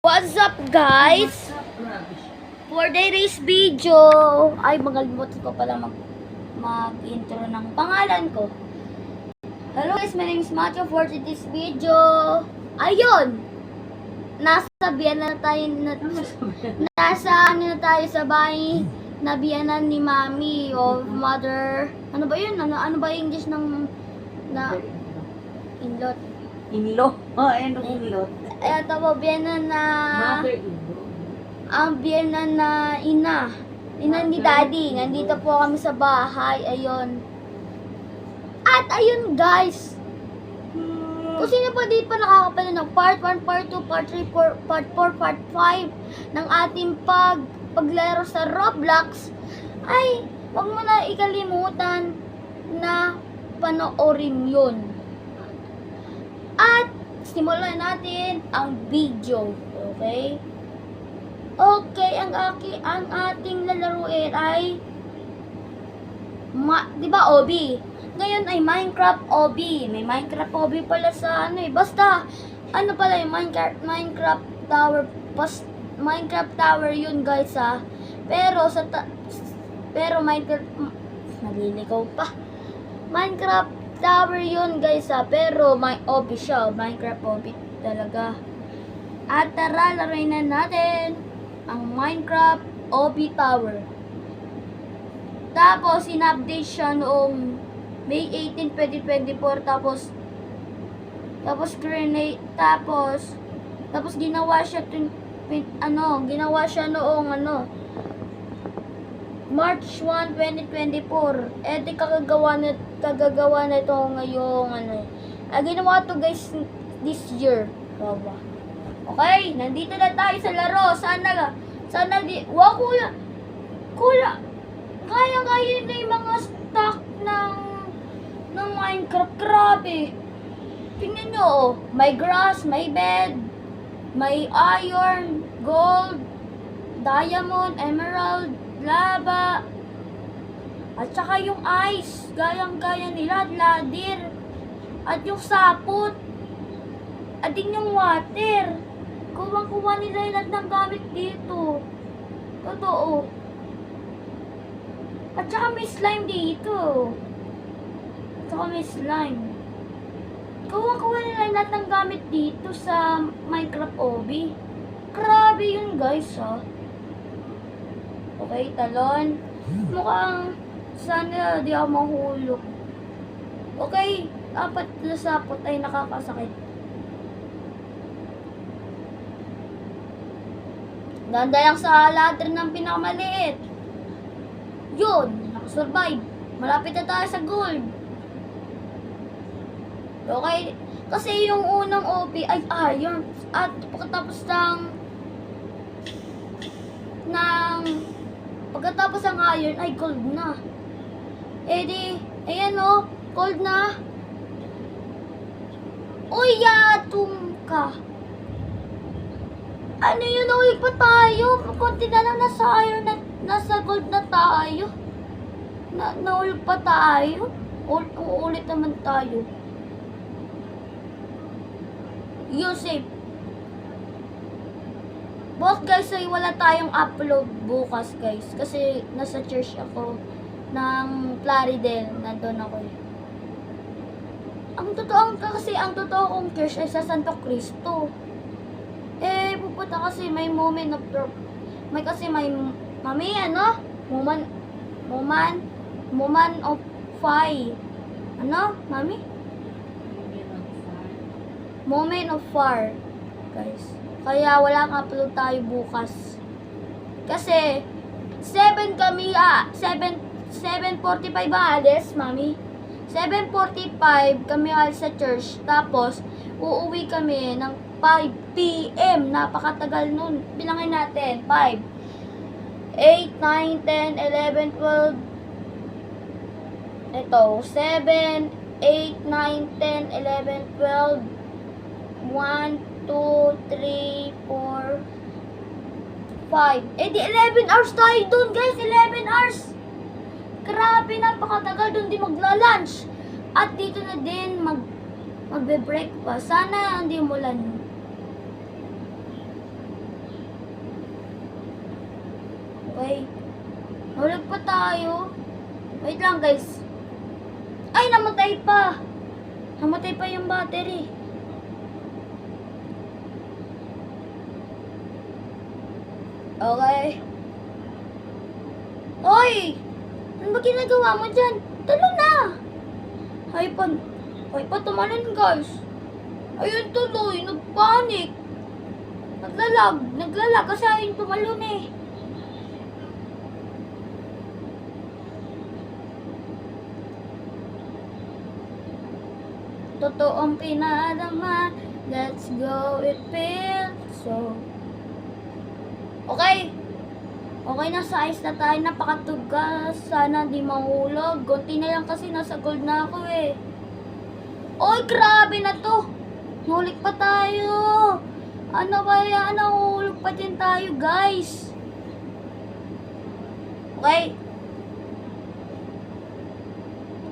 What's up guys? For today's video, ay magalimutan ko pala mag-intro ng pangalan ko. Hello guys, my name is Matthew. For today's video, ayun! Nasa biyanan na tayo sa bahay na biyanan ni Mami o Mother. Ano ba yun? Ano ba yung English ng inlot? Inlo? Inlo? Ito po, biyanan na Mother-in-law. ang biyanan na ina ni Daddy. Nandito po kami sa bahay. Ayun. At ayun guys, kung sino pa di pa nakakapala ng part 1, part 2, part 3, part 4, part 5 ng ating paglaro sa Roblox, ay wag mo na ikalimutan na panoorin yun. At simulan natin ang video. Okay? Okay, ang ating lalaruin ay di ba Obi? Ngayon ay Minecraft Obi. May Minecraft Obi pala sa basta pala yung Minecraft Tower, Minecraft Tower yun guys pero Minecraft naliligaw pa. Minecraft Tower yun guys pero may Obi siya, Minecraft Obi talaga. At tara, laruin na natin ang Minecraft Obi Tower. Tapos in-update siya noong May 18, 2024. Tapos grenade, tapos ginawa siya noong March 1, 2024. Di kagagawa na ito ngayong ginawa to guys this year. Okay, nandito na tayo sa laro. Sana wow, kuya. Kaya na yung mga stock ng Minecraft. Grabe. Tingnan nyo, may grass, may bed, may iron, gold, diamond, emerald, lava, at saka yung ice, gayang-gaya nila, ladder, at yung sapot, at din yung water. Kuwang-kuwa nila yung lahat ng gamit dito. Totoo. At saka may slime dito. At saka may slime. Kuwang-kuwa nila yung lahat ng gamit dito sa Minecraft Obi. Grabe yun guys Okay, talon. Mukhang sana di ako mahulog. Okay, apat na sapot ay nakakasakit. Ganda lang sa ladder ng pinakamaliit. Yun, nakasurvive. Malapit na tayo sa gold. Okay, kasi yung unang OP ay iron. At pagkatapos pagkatapos ng iron ay gold na. Ayan gold na. Uy, yatum ka. Ano yun, naulig pa tayo. Konti na lang nasa gold na tayo. Naulig pa tayo. Uulit naman tayo. Yusip. Boss guys, ay wala tayong upload bukas guys. Kasi nasa church ako ng Plaridel. Nandun ako Ang totoo kong church ay sa Santo Cristo. Pupunta kasi may moment of truth. May moment of fire. Mami? Moment of fire. Guys. Kaya walang upload tayo bukas. Kasi 7:45 alis, Mami. 7:45 kami alis sa church. Tapos uuwi kami ng 5 PM. Napakatagal nun. Bilangin natin. 5, 8, 9, 10, 11, 12. Ito. 7, 8, 9, 10, 11, 12. 1, 2, 3, 4, 5. Di 11 hours tayo dun, guys. 11 hours. Grabe, napakatagal dun di magla-lunch. At dito na din magbe-break pa. Sana hindi umulan. Okay. Nahulog pa tayo. Wait lang guys. Ay, namatay pa. Namatay pa yung battery. Okay. Oy! Ano ba ginagawa mo dyan? Talo na! Ay pa tumalon guys. Ayun tuloy, nagpanik. Naglalag kasi ayun tumalon eh. Totoong pinarama. Let's go, it feels so. Okay. Okay, nasa ice na tayo. Napakatugas. Sana di mahulog. Gunti na lang kasi nasa gold na ako eh. Oy, grabe na to. Nulik pa tayo. Ano ba yan? Nahulog pa din tayo, guys. Okay.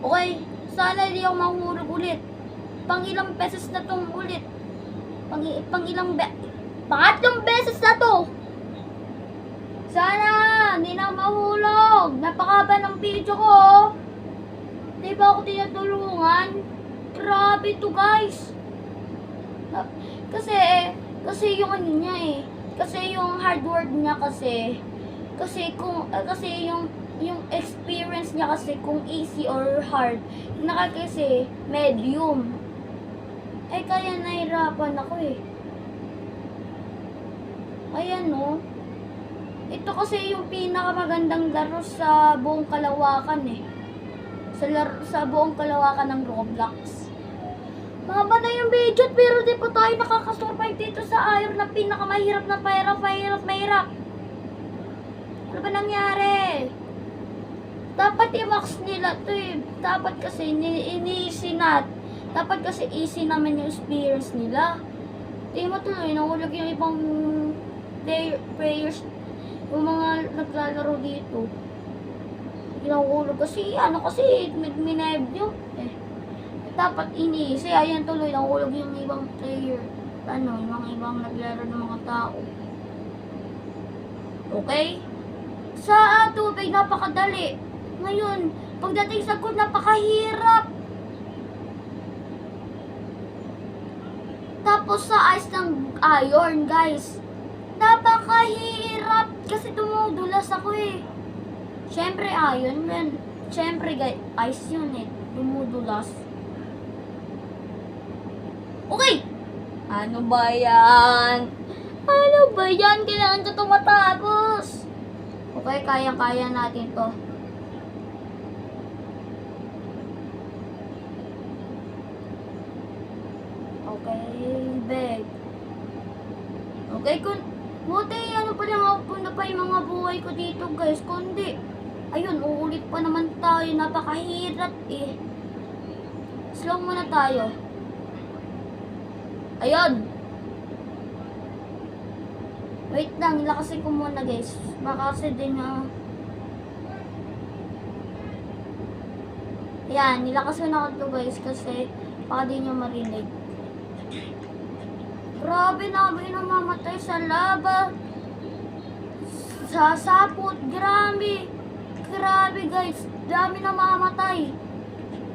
Okay. Sana di ako mahulog ulit. Pangilang beses na tong ulit. Pangatlong beses na to. Sana hindi na mahulog. Napakaba ng video ko. Di ba ako tinatulungan? Grabe to guys. Kasi yung ano niya eh. Kasi yung hard work niya kasi. Kasi yung experience niya kasi kung easy or hard. Kasi medium. Eh kaya nahirapan ako eh. Ayan no. Ito kasi yung pinakamagandang laro sa buong kalawakan eh. Sa buong kalawakan ng Roblox. Mahaba na yung video pero di pa tayo nakakasurvive dito sa ayaw na pinakamahirap na mahirap. Ano ba nangyari? Dapat i-max nila to eh. Dapat kasi dapat kasi easy naman yung experience nila. Di mo tuloy, nahulog yung ibang players, yung mga naglalaro dito. Nahulog kasi, mineb nyo. Dapat iniisi, ayan tuloy, nahulog yung ibang player. Yung mga ibang naglalaro ng mga tao. Okay? Sa tubig, napakadali. Ngayon, pagdating sa gold, napakahirap. Tapos sa ice ng iron, guys. Napakahirap. Kasi dumudulas ako eh. Siyempre iron man. Siyempre guys, ice yun eh. Dumudulas. Okay. Ano ba yan? Kailangan ko tumatapos. Okay, kaya-kaya natin to. Bag. Okay, buti ano pa lang ako na pa yung mga buhay ko dito guys, kundi ayun, uulit pa naman tayo, napakahirap eh. Slow muna tayo. Ayun. Wait lang, nilakasin ko muna guys. Baka kasi din Ayan, nilakasin ako to guys kasi baka di nyo marinig. Grabe na kami namamatay sa lava. Sa sapot. Grabe guys. Dami na mamamatay.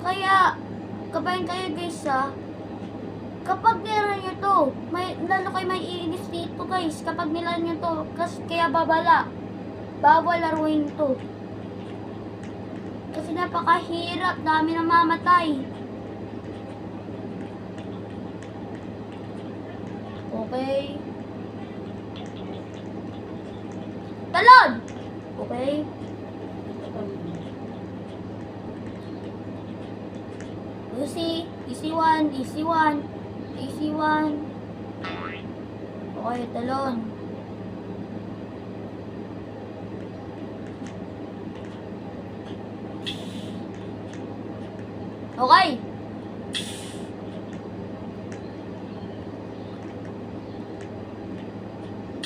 Kaya, kabayan kayo guys kapag nila nyo to, lalo kayo may iinis dito guys. Kapag nila nyo to, kaya bawal laruin to. Kasi napakahirap. Dami na mamamatay. Okay. Talon! Okay. Easy one. Okay, talon. Okay.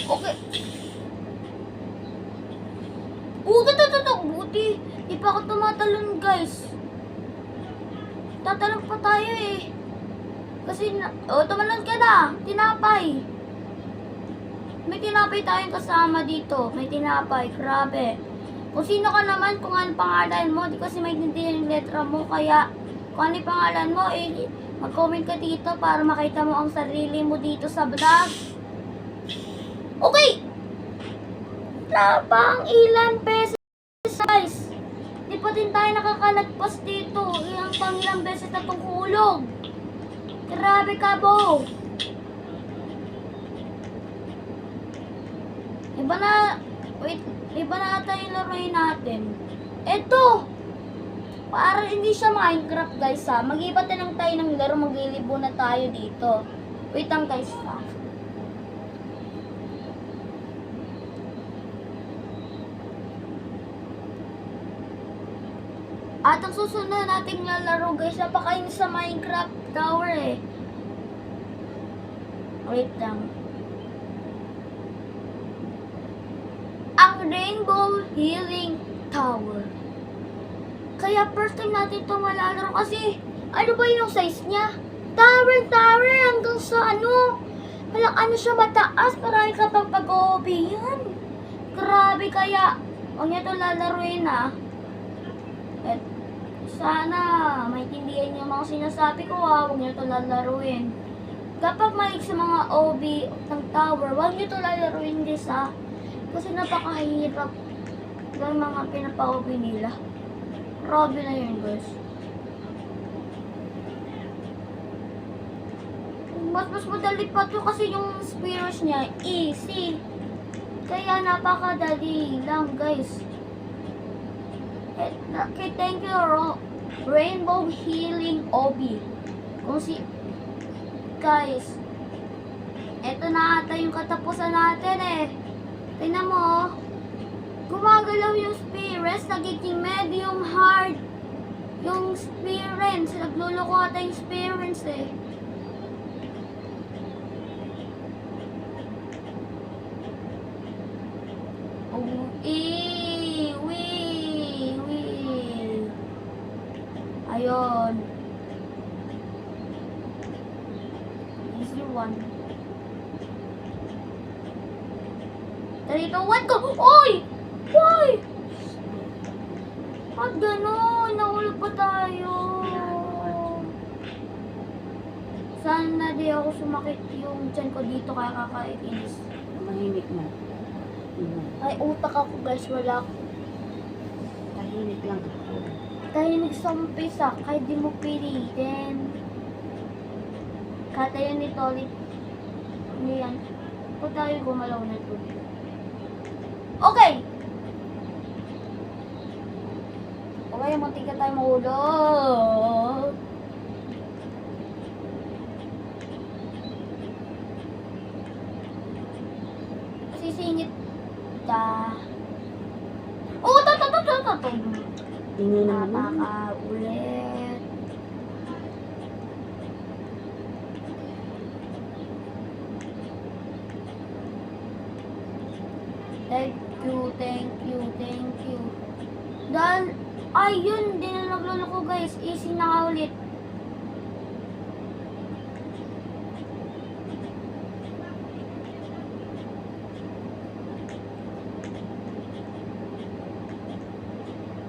Okay. Buti. Di pa ako tumatalon, guys. Tatalon pa tayo eh. Kasi, tumalon ka na. Tinapay. May tinapay tayong kasama dito. May tinapay, grabe. Kung sino ka naman, kung ano pangalan mo, di kasi maintindihan yung letra mo, kaya kung ano yung pangalan mo, eh, mag-comment ka dito para makita mo ang sarili mo dito sa vlog. Okay! Labang ilan pesos, guys. Di pa din tayo nakakalagpas dito. Ilang pang ilang beses na itong kulog. Grabe ka, Bo. Iba na ata yung laruin natin. Eto! Para hindi siya Minecraft, guys, ha. Mag-iba lang tayo ng laro. Maglilibo na tayo dito. Wait lang, guys, ha. At ang susunod nating lalaro, guys, napakainis sa Minecraft Tower, eh. Wait lang. Ang Rainbow Healing Tower. Kaya first time natin ito malalaro kasi ano ba yung size niya? Tower hanggang sa ano? Walang ano siya mataas. Marami ka pang pag-OB yan. Grabe, kaya huwag niya ito lalaruin, ha. At sana maintindihan niyo mga sinasabi ko, ha. Huwag niyo ito lalaruin. Kapag malig sa mga OB ng tower, huwag niyo ito lalaruin, guys, ha. Kasi napakahirap ng mga pinapa-OB nila. Grabe na yun, guys. Mas madali pa to kasi yung spears niya easy. Kaya napakadali lang, guys. Okay, thank you, Rainbow Healing OB. Kung si... Guys, eto na ata yung katapusan natin, eh. Tingnan mo, oh. Gumagalaw yung spirits, nagiging medium hard yung spirits. Nagluloko ata yung spirits, eh. Oh, wee. Ayun. Easy one. 3, 2, 1, go! Oy! Why? Ba't gano'n? Nahulog pa tayo. Sana di ako sumakit yung tiyan ko dito kaya kakainis. Mahimik na. Ay, utak ako, guys. Wala ako. Tahimik lang ako. Tahimik sa umpisa, kahit di mo pilitin. Kata yun nito ulit. Ano yan? Kung tayo gumalaw na ito. Okay! Okay, muntik ka tayo mahulog. Sisingit ka. Oh, to. Ingay na naman. Napaka-ulit. Thank you. Dahil, ayun, di na nagluloko, guys. Easy na ulit.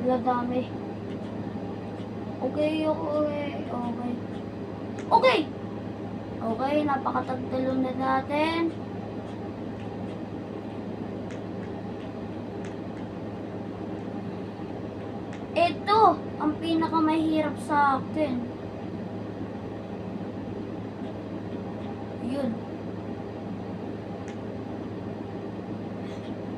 Wala dami. Okay, napakatagtalo na natin. Ito, ang pinakamahirap sa akin. Yun.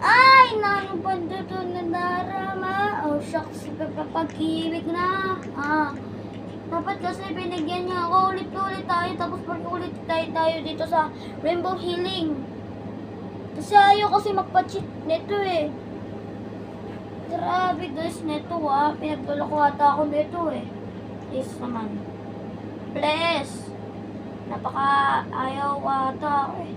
Ay, nanong dito na darama. Oh, shucks, pag-ibig na. Dapat kasi binigyan niya ako ulit-ulit tayo. Tapos pag-ulit tayo dito sa Rainbow Healing. Kasi ayaw kasi magpa-cheat nito, eh. Grabe, guys, neto, pinagluloko ata ako neto, eh. Please naman. Please. Napaka ayaw ata ako, eh.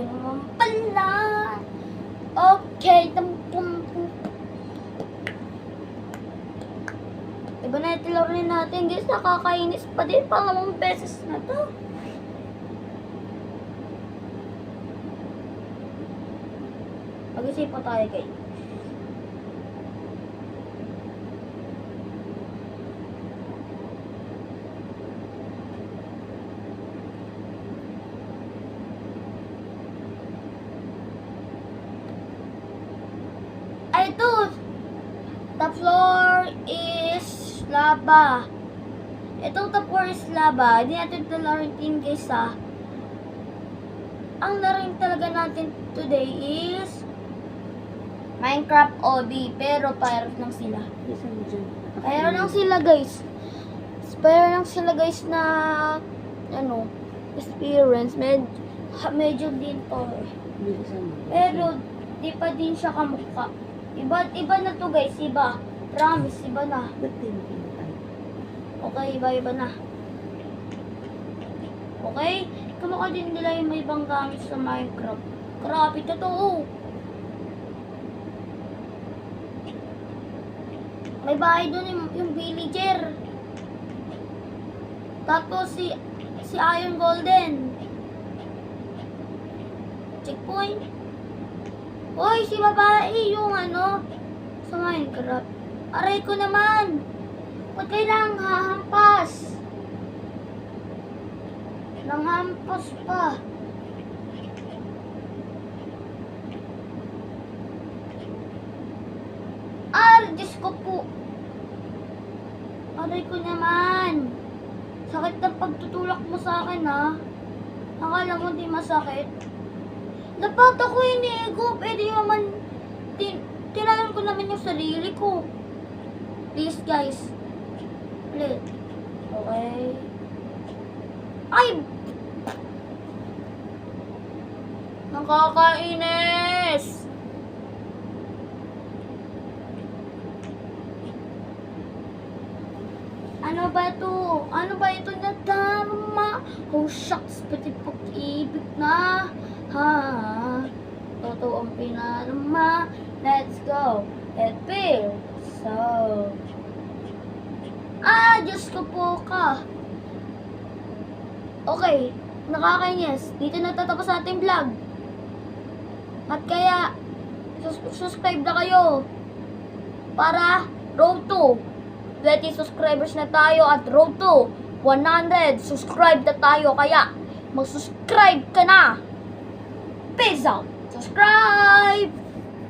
ko naman pala. Okay, iba na yung tilarin natin, guys. Nakakainis pa din. Pangalawang beses na to. Mag-isip pa tayo, guys. Ay, ito. The floor is lava. Itong the floor is lava. Hindi natin ito laruin, guys, ha. Ang laruin talaga natin today is Minecraft OB. Pero pirate lang sila. Isa mo dyan. Pirate lang sila, guys. Pirate lang sila, guys, na ano, experience. Medyo din to, eh. Isa mo. Pero, di pa din siya kamukha. Iba na to, guys. Iba. Promise, iba na. Ba't di mo pinatay? Okay, iba na. Okay? Kamukha din nila yung may ibang gamit sa Minecraft. Grabe, totoo. May bahay doon yung villager. Tapos si Iron Golden. Checkpoint. Hoy, si babae yung ano sa Minecraft. Aray ko naman. Ba't kailangang hahampas? Nanghampas pa. Diyos ko po. Aray ko naman. Sakit ng pagtutulak mo sa akin, ha? Akala mo di masakit? Dapat ako iniigop. Di naman, tinalan ko naman yung sarili ko. Please, guys. Please. Okay. Ay! Nakakainis! Ano ba ito? Ano ba ito na tama? Oh, shucks. Pati pag-ibig na. Ha? Totoo ang pinarama. Let's go. It feels so. Diyos ko po ka. Okay. Nakakainis. Dito na tatapos sa ating vlog. At kaya, subscribe na kayo. Para road to 20 subscribers na tayo at road to 100 subscribe na tayo. Kaya, mag-subscribe ka na. Peace out. Subscribe!